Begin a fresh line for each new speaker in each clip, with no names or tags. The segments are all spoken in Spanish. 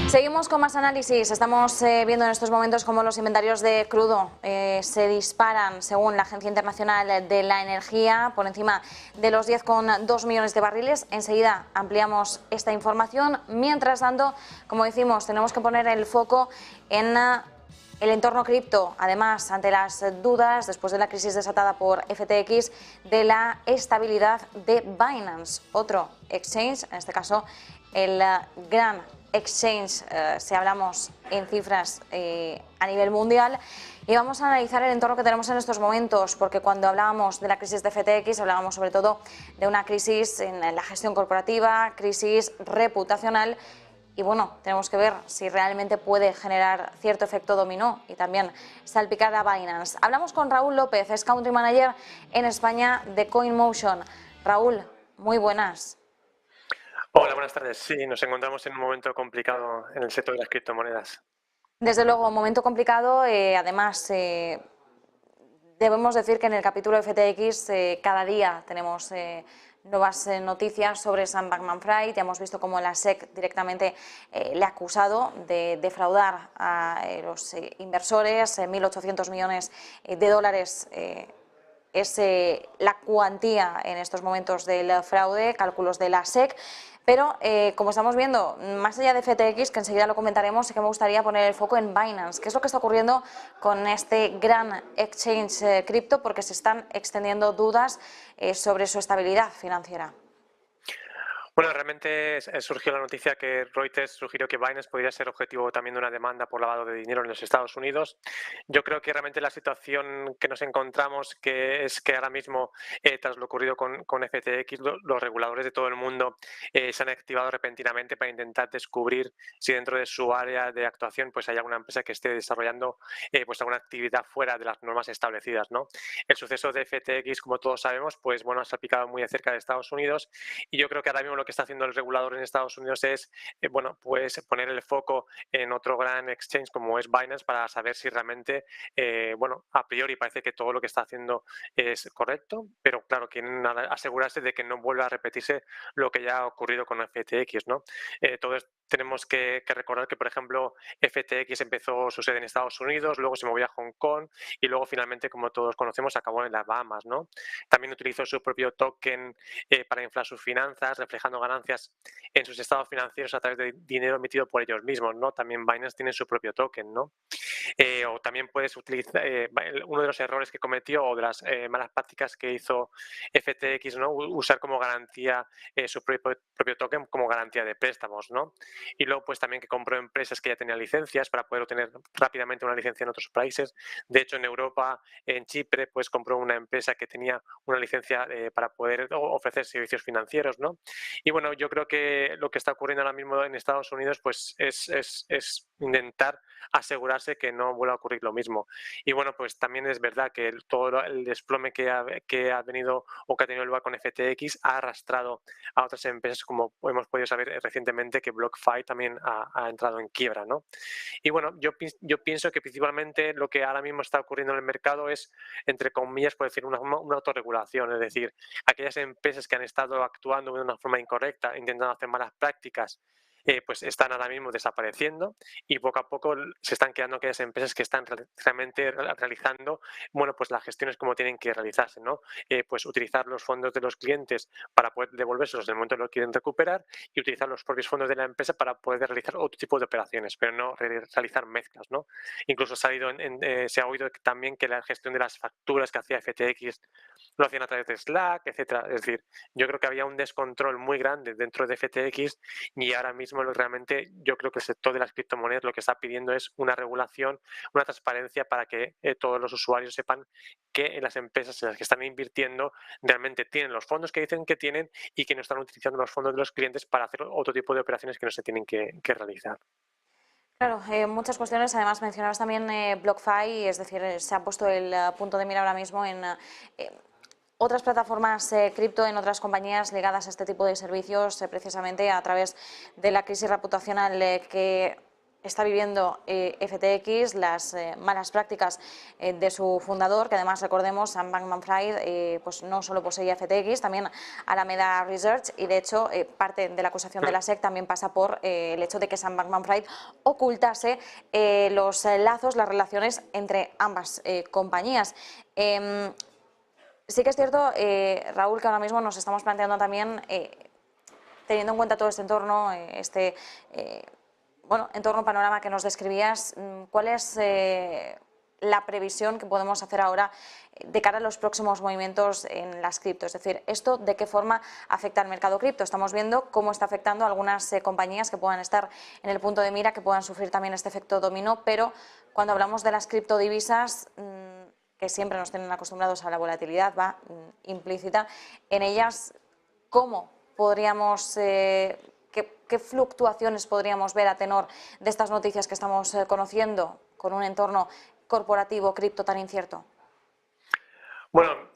Seguimos con más análisis. Estamos viendo en estos momentos cómo los inventarios de crudo se disparan, según la Agencia Internacional de la Energía, por encima de los 10,2 millones de barriles. Enseguida ampliamos esta información. Mientras tanto, como decimos, tenemos que poner el foco en el entorno cripto, además, ante las dudas, después de la crisis desatada por FTX, de la estabilidad de Binance, otro exchange, en este caso el gran exchange, si hablamos en cifras a nivel mundial. Y vamos a analizar el entorno que tenemos en estos momentos, porque cuando hablábamos de la crisis de FTX, hablábamos sobre todo de una crisis en la gestión corporativa, crisis reputacional. Y bueno, tenemos que ver si realmente puede generar cierto efecto dominó y también salpicar a Binance. Hablamos con Raúl López, es Country Manager en España de CoinMotion. Raúl, muy buenas.
Hola, buenas tardes. Sí, nos encontramos en un momento complicado en el sector de las criptomonedas.
Desde luego, un momento complicado. Además, debemos decir que en el capítulo FTX cada día tenemos nuevas noticias sobre Sam Bankman-Fried. Ya hemos visto cómo la SEC directamente le ha acusado de defraudar a los inversores. 1.800 millones de dólares es la cuantía en estos momentos del fraude, cálculos de la SEC. Pero, como estamos viendo, más allá de FTX, que enseguida lo comentaremos, sí que me gustaría poner el foco en Binance. ¿Qué es lo que está ocurriendo con este gran exchange cripto? Porque se están extendiendo dudas sobre su estabilidad financiera.
Bueno, realmente surgió la noticia que Reuters sugirió que Binance podría ser objetivo también de una demanda por lavado de dinero en los Estados Unidos. Yo creo que realmente la situación que nos encontramos es que ahora mismo, tras lo ocurrido con FTX, los reguladores de todo el mundo se han activado repentinamente para intentar descubrir si dentro de su área de actuación pues hay alguna empresa que esté desarrollando pues alguna actividad fuera de las normas establecidas, ¿no? El suceso de FTX, como todos sabemos, pues bueno, ha salpicado muy de cerca de Estados Unidos, y yo creo que ahora mismo lo que está haciendo el regulador en Estados Unidos es bueno, pues poner el foco en otro gran exchange como es Binance para saber si realmente bueno, a priori parece que todo lo que está haciendo es correcto, pero claro, quieren asegurarse de que no vuelva a repetirse lo que ya ha ocurrido con FTX, ¿no? Todos tenemos que recordar que, por ejemplo, FTX empezó su sede en Estados Unidos, luego se movió a Hong Kong y luego finalmente, como todos conocemos, acabó en las Bahamas, ¿no? También utilizó su propio token para inflar sus finanzas, reflejando ganancias en sus estados financieros a través de dinero emitido por ellos mismos, ¿no? También Binance tiene su propio token, ¿no? O también puedes utilizar uno de los errores que cometió o de las malas prácticas que hizo FTX, ¿no? Usar como garantía su propio token como garantía de préstamos, ¿no? Y luego pues también que compró empresas que ya tenían licencias para poder obtener rápidamente una licencia en otros países. De hecho, en Europa, en Chipre, pues compró una empresa que tenía una licencia para poder ofrecer servicios financieros, ¿no? Y bueno, yo creo que lo que está ocurriendo ahora mismo en Estados Unidos pues es intentar asegurarse que no vuelva a ocurrir lo mismo. Y bueno, pues también es verdad que todo el desplome que ha venido o que ha tenido lugar con FTX ha arrastrado a otras empresas, como hemos podido saber recientemente que BlockFi también ha entrado en quiebra, ¿no? Y bueno, yo pienso que principalmente lo que ahora mismo está ocurriendo en el mercado es, entre comillas, por decir, una autorregulación, es decir, aquellas empresas que han estado actuando de una forma incorrecta, intentando hacer malas prácticas, pues están ahora mismo desapareciendo, y poco a poco se están quedando aquellas empresas que están realmente realizando, bueno, pues las gestiones como tienen que realizarse, ¿no? Pues utilizar los fondos de los clientes para poder devolvérselos en el momento que lo quieren recuperar, y utilizar los propios fondos de la empresa para poder realizar otro tipo de operaciones, pero no realizar mezclas, ¿no? Incluso se ha oído también que la gestión de las facturas que hacía FTX lo hacían a través de Slack, etcétera. Es decir, yo creo que había un descontrol muy grande dentro de FTX, y ahora mismo realmente yo creo que el sector de las criptomonedas lo que está pidiendo es una regulación, una transparencia para que todos los usuarios sepan que en las empresas en las que están invirtiendo realmente tienen los fondos que dicen que tienen y que no están utilizando los fondos de los clientes para hacer otro tipo de operaciones que no se tienen que realizar.
Claro, muchas cuestiones. Además, mencionabas también BlockFi, es decir, se ha puesto el punto de mira ahora mismo en otras plataformas cripto, en otras compañías ligadas a este tipo de servicios, precisamente a través de la crisis reputacional que está viviendo FTX, las malas prácticas de su fundador, que además recordemos, Sam Bankman-Fried pues no solo poseía FTX, también Alameda Research, y de hecho parte de la acusación de la SEC también pasa por el hecho de que Sam Bankman-Fried ocultase los lazos, las relaciones entre ambas compañías. Sí que es cierto, Raúl, que ahora mismo nos estamos planteando también, teniendo en cuenta todo este entorno, bueno, entorno, panorama que nos describías, ¿cuál es la previsión que podemos hacer ahora de cara a los próximos movimientos en las criptos? Es decir, ¿esto de qué forma afecta al mercado cripto? Estamos viendo cómo está afectando a algunas compañías que puedan estar en el punto de mira, que puedan sufrir también este efecto dominó, pero cuando hablamos de las criptodivisas, que siempre nos tienen acostumbrados a la volatilidad, va implícita en ellas, ¿cómo podríamos, qué fluctuaciones podríamos ver a tenor de estas noticias que estamos conociendo con un entorno corporativo cripto tan incierto?
Bueno,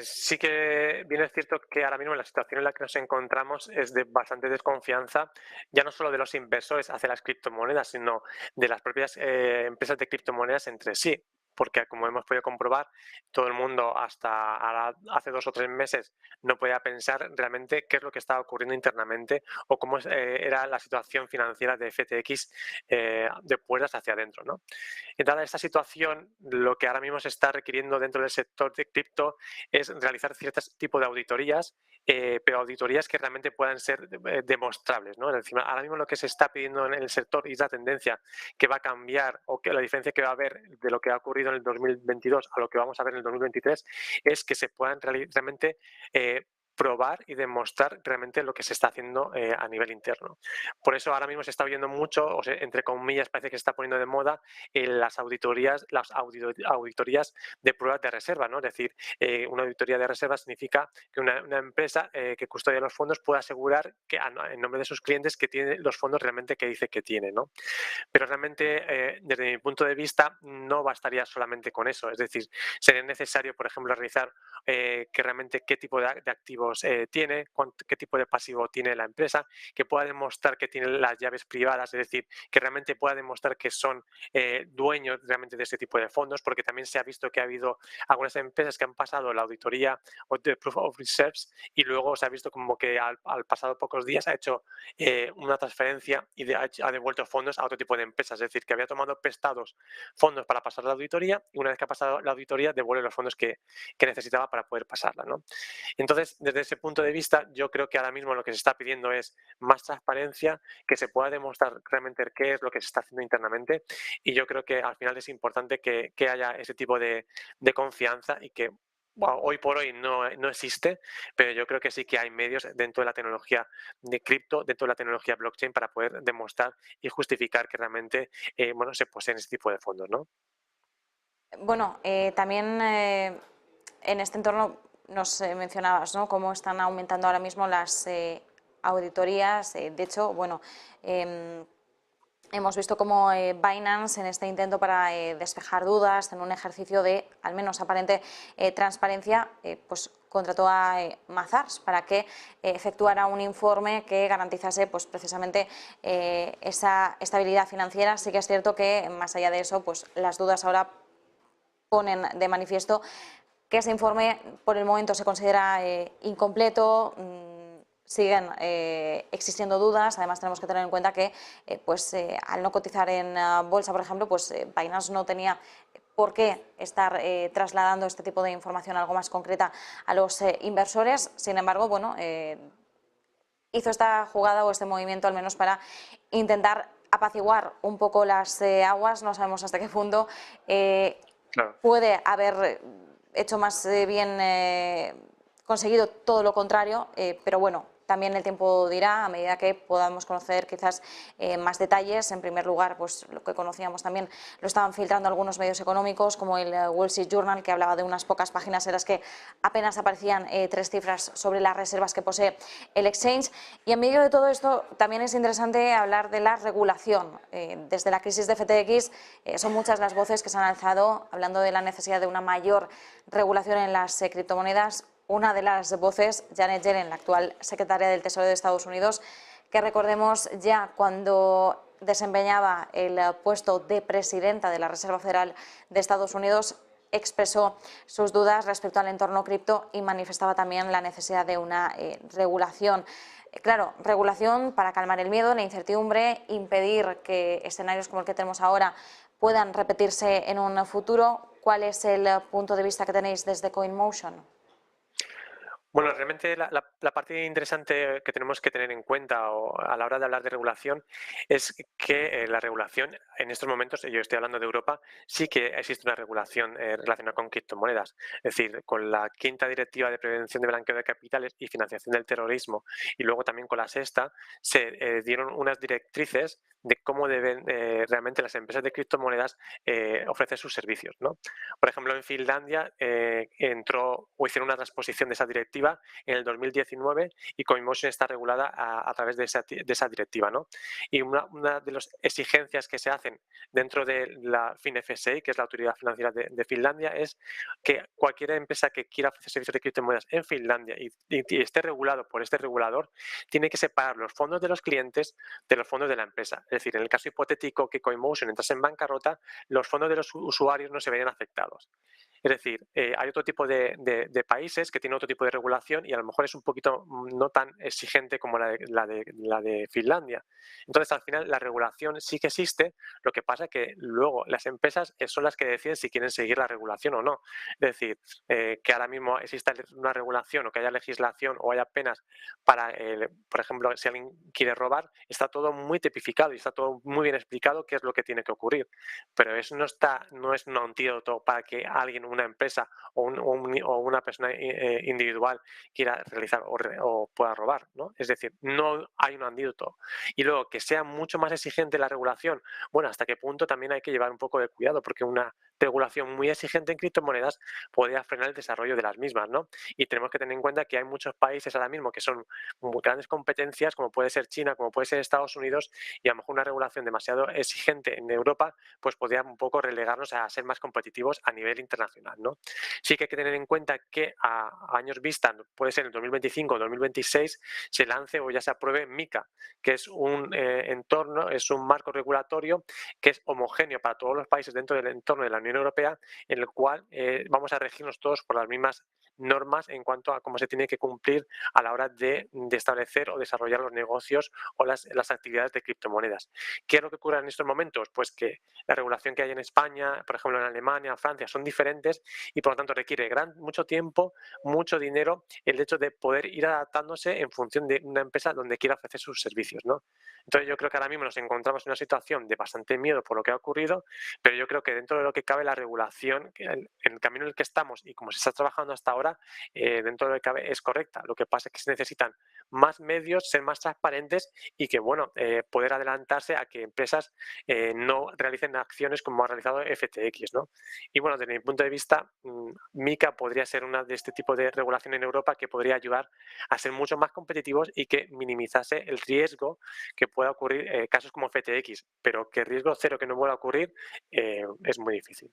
sí que bien es cierto que ahora mismo la situación en la que nos encontramos es de bastante desconfianza, ya no solo de los inversores hacia las criptomonedas, sino de las propias empresas de criptomonedas entre sí. Porque, como hemos podido comprobar, todo el mundo hasta hace 2 o 3 meses no podía pensar realmente qué es lo que estaba ocurriendo internamente o cómo era la situación financiera de FTX de puertas hacia adentro, ¿no? Y dada esta situación, lo que ahora mismo se está requiriendo dentro del sector de cripto es realizar ciertos tipos de auditorías, pero auditorías que realmente puedan ser demostrables, ¿no? Encima, ahora mismo lo que se está pidiendo en el sector y la tendencia que va a cambiar o que la diferencia que va a haber de lo que ha ocurrido en el 2022 a lo que vamos a ver en el 2023 es que se puedan realmente probar y demostrar realmente lo que se está haciendo a nivel interno. Por eso ahora mismo se está oyendo mucho, o sea, entre comillas, parece que se está poniendo de moda las auditorías de pruebas de reserva, ¿no? Es decir, una auditoría de reserva significa que una empresa que custodia los fondos puede asegurar que en nombre de sus clientes que tiene los fondos realmente que dice que tiene, ¿no? Pero realmente, desde mi punto de vista, no bastaría solamente con eso. Es decir, sería necesario, por ejemplo, realizar que realmente qué tipo de activos tiene, qué tipo de pasivo tiene la empresa, que pueda demostrar que tiene las llaves privadas, es decir, que realmente pueda demostrar que son dueños realmente de este tipo de fondos, porque también se ha visto que ha habido algunas empresas que han pasado la auditoría de Proof of Reserves y luego se ha visto como que al pasado pocos días ha hecho una transferencia y ha devuelto fondos a otro tipo de empresas, es decir, que había tomado prestados fondos para pasar la auditoría y una vez que ha pasado la auditoría devuelve los fondos que necesitaba para poder pasarla, ¿no? Entonces, desde ese punto de vista, yo creo que ahora mismo lo que se está pidiendo es más transparencia, que se pueda demostrar realmente qué es lo que se está haciendo internamente y yo creo que al final es importante que haya ese tipo de confianza y que hoy por hoy no existe, pero yo creo que sí que hay medios dentro de la tecnología de cripto, dentro de la tecnología blockchain para poder demostrar y justificar que realmente bueno, se poseen ese tipo de fondos, ¿no?
Bueno, también en este entorno nos mencionabas, ¿no?, cómo están aumentando ahora mismo las auditorías. De hecho, bueno, hemos visto cómo Binance, en este intento para despejar dudas, en un ejercicio de, al menos aparente, transparencia, pues contrató a Mazars para que efectuara un informe que garantizase pues, precisamente esa estabilidad financiera. Sí que es cierto que, más allá de eso, pues las dudas ahora ponen de manifiesto que ese informe por el momento se considera incompleto. Siguen existiendo dudas. Además tenemos que tener en cuenta que pues, al no cotizar en bolsa, por ejemplo, pues Binance no tenía por qué estar trasladando este tipo de información algo más concreta a los inversores. Sin embargo, bueno, hizo esta jugada o este movimiento al menos para intentar apaciguar un poco las aguas. No sabemos hasta qué punto
Claro.
puede haber hecho más bien conseguido todo lo contrario, pero bueno, también el tiempo dirá a medida que podamos conocer quizás más detalles. En primer lugar, pues lo que conocíamos también lo estaban filtrando algunos medios económicos como el Wall Street Journal, que hablaba de unas pocas páginas en las que apenas aparecían 3 cifras sobre las reservas que posee el exchange. Y en medio de todo esto también es interesante hablar de la regulación. Desde la crisis de FTX son muchas las voces que se han alzado hablando de la necesidad de una mayor regulación en las criptomonedas. Una de las voces, Janet Yellen, la actual secretaria del Tesoro de Estados Unidos, que recordemos ya cuando desempeñaba el puesto de presidenta de la Reserva Federal de Estados Unidos, expresó sus dudas respecto al entorno cripto y manifestaba también la necesidad de una regulación. Claro, regulación para calmar el miedo, la incertidumbre, impedir que escenarios como el que tenemos ahora puedan repetirse en un futuro. ¿Cuál es el punto de vista que tenéis desde CoinMotion?
Bueno, realmente la parte interesante que tenemos que tener en cuenta a la hora de hablar de regulación es que la regulación en estos momentos, yo estoy hablando de Europa, sí que existe una regulación relacionada con criptomonedas. Es decir, con la quinta directiva de prevención de blanqueo de capitales y financiación del terrorismo y luego también con la sexta, se dieron unas directrices de cómo deben realmente las empresas de criptomonedas ofrecer sus servicios, ¿no? Por ejemplo, en Finlandia entró o hicieron una transposición de esa directiva en el 2019 y CoinMotion está regulada a través de esa directiva, ¿no? Y una de las exigencias que se hacen dentro de la FinFSA, que es la autoridad financiera de Finlandia, es que cualquier empresa que quiera ofrecer servicios de criptomonedas en Finlandia y esté regulado por este regulador, tiene que separar los fondos de los clientes de los fondos de la empresa. Es decir, en el caso hipotético que CoinMotion entrase en bancarrota, los fondos de los usuarios no se verían afectados. Es decir, hay otro tipo de países que tienen otro tipo de regulación y a lo mejor es un poquito no tan exigente como la de Finlandia. Entonces, al final, la regulación sí que existe, lo que pasa es que luego las empresas son las que deciden si quieren seguir la regulación o no. Es decir, que ahora mismo exista una regulación o que haya legislación o haya penas para, por ejemplo, si alguien quiere robar, está todo muy tipificado y está todo muy bien explicado qué es lo que tiene que ocurrir. Pero eso no es un antídoto para que alguien, una empresa o una persona individual quiera realizar o pueda robar, ¿no? Es decir, no hay un antídoto. Y luego, que sea mucho más exigente la regulación, bueno, hasta qué punto también hay que llevar un poco de cuidado, porque una regulación muy exigente en criptomonedas podría frenar el desarrollo de las mismas, ¿no? Y tenemos que tener en cuenta que hay muchos países ahora mismo que son grandes competencias, como puede ser China, como puede ser Estados Unidos, y a lo mejor una regulación demasiado exigente en Europa, pues podría un poco relegarnos a ser más competitivos a nivel internacional, ¿no? Sí que hay que tener en cuenta que a años vista, puede ser en 2025 o 2026, se lance o ya se apruebe MiCA, que es un entorno, es un marco regulatorio que es homogéneo para todos los países dentro del entorno de la Unión Europea, en el cual vamos a regirnos todos por las mismas normas en cuanto a cómo se tiene que cumplir a la hora de establecer o desarrollar los negocios o las actividades de criptomonedas. ¿Qué es lo que ocurre en estos momentos? Pues que la regulación que hay en España, por ejemplo en Alemania, Francia, son diferentes y por lo tanto requiere mucho tiempo, mucho dinero el hecho de poder ir adaptándose en función de una empresa donde quiera ofrecer sus servicios, ¿no? Entonces yo creo que ahora mismo nos encontramos en una situación de bastante miedo por lo que ha ocurrido, pero yo creo que dentro de lo que cabe la regulación, en el camino en el que estamos y como se está trabajando hasta ahora, dentro de lo que cabe es correcta. Lo que pasa es que se necesitan más medios, ser más transparentes y que, bueno, poder adelantarse a que empresas no realicen acciones como ha realizado FTX, ¿no? Y bueno, desde mi punto de vista, MiCA podría ser una de este tipo de regulación en Europa que podría ayudar a ser mucho más competitivos y que minimizase el riesgo que pueda ocurrir casos como FTX, pero que riesgo cero que no vuelva a ocurrir es muy difícil.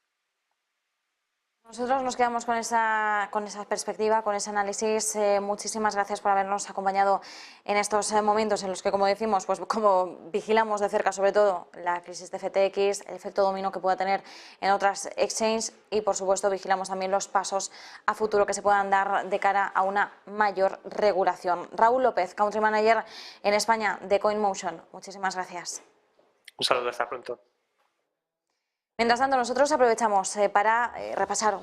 Nosotros nos quedamos con esa perspectiva, con ese análisis. Muchísimas gracias por habernos acompañado en estos momentos en los que, como decimos, pues como vigilamos de cerca sobre todo la crisis de FTX, el efecto dominó que pueda tener en otras exchanges y, por supuesto, vigilamos también los pasos a futuro que se puedan dar de cara a una mayor regulación. Raúl López, Country Manager en España de CoinMotion. Muchísimas gracias.
Un saludo, hasta pronto.
Mientras tanto, nosotros aprovechamos para repasar